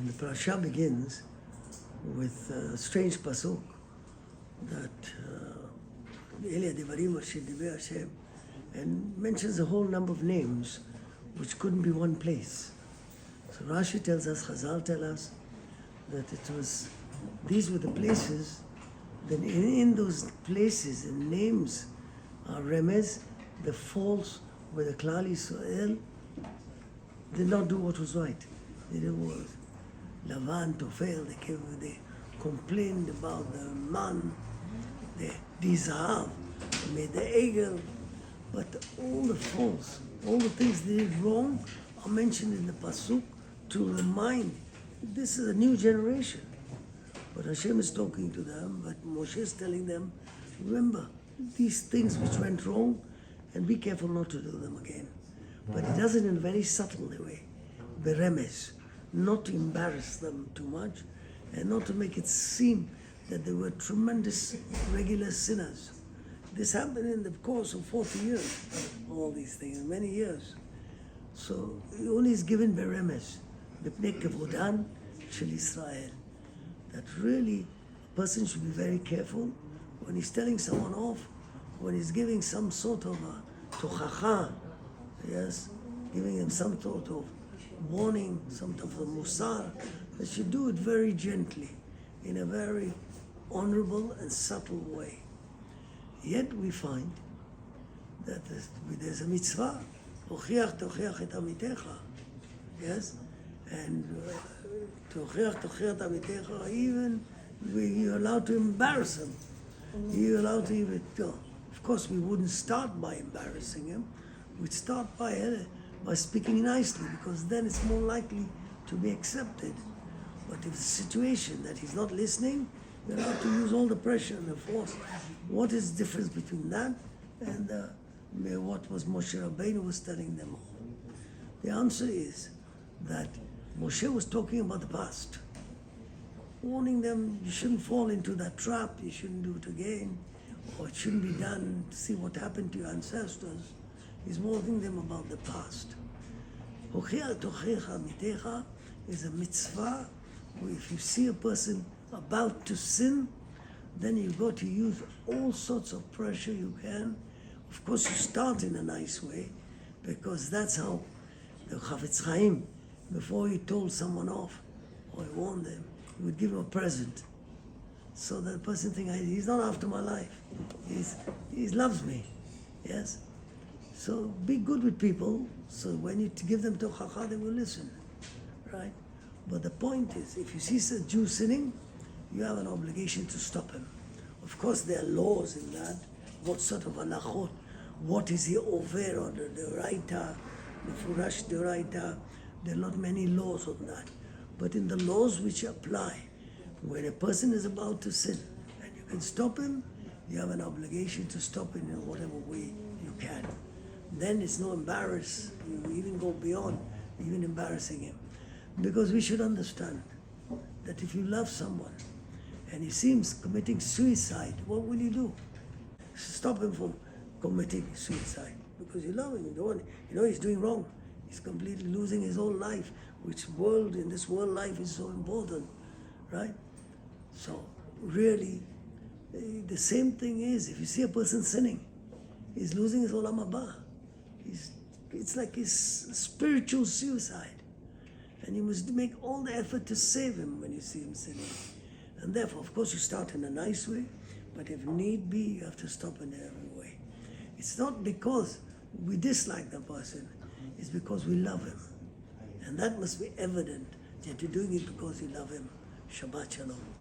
the parasha begins with a strange pasuk that Parashat Devarim and mentions a whole number of names which couldn't be one place. So Rashi tells us, Chazal tell us, that these were the places, then in those places the names are remez, the false, where the Klal Yisrael did not do what was right. They did what was Lavan, Tofel, they complained about the man, the Dizahav, they made the Egel, but all the faults, all the things they did wrong are mentioned in the Pasuk to remind this is a new generation. But Hashem is talking to them, but Moshe is telling them, remember these things which went wrong and be careful not to do them again. But he does it in a very subtle way, beremes, not to embarrass them too much and not to make it seem that they were tremendous regular sinners. This happened in the course of 40 years, all these things, many years. So he only is given beremes, b'pnei kevodan shel Israel, that really a person should be very careful when he's telling someone off, when he's giving some sort of a tochacha, yes, giving him some sort of warning, some sort of musar, that should do it very gently, in a very honorable and subtle way. Yet we find that there's a mitzvah, tochiach et amitecha, yes, and tochiach et amitecha, even you're allowed to embarrass him. You're allowed to even, of course, we wouldn't start by embarrassing him. We'd start by speaking nicely, because then it's more likely to be accepted. But if the situation that he's not listening, you're allowed to use all the pressure and the force. What is the difference between that and what was Moshe Rabbeinu was telling them all? The answer is that Moshe was talking about the past, warning them you shouldn't fall into that trap, you shouldn't do it again, or it shouldn't be done. See what happened to your ancestors. He's warning them about the past. Hochiach tochecha mitecha is a mitzvah where if you see a person about to sin, then you've got to use all sorts of pressure you can. Of course, you start in a nice way, because that's how the Chafetz Chaim, before he told someone off or he warned them, he would give him a present, so that the person thinks, he's not after my life, he loves me, yes? So be good with people, so when you give them tochacha, they will listen, right? But the point is, if you see a Jew sinning, you have an obligation to stop him. Of course, there are laws in that. What sort of halachot? What is he over on the Raita, the Furash the Raita? There are not many laws on that. But in the laws which apply, when a person is about to sin and you can stop him, you have an obligation to stop him in whatever way you can. Then it's no embarrass. You even go beyond even embarrassing him. Because we should understand that if you love someone and he seems committing suicide, what will you do? Stop him from committing suicide, because you love him. You know he's doing wrong. He's completely losing his whole life, which in this world life is so important, right? So really, the same thing is, if you see a person sinning, he's losing his olam haba. It's like his spiritual suicide. And you must make all the effort to save him when you see him sinning. And therefore, of course, you start in a nice way, but if need be, you have to stop in every way. It's not because we dislike the person, it's because we love him. And that must be evident that you're doing it because you love him. Shabbat Shalom.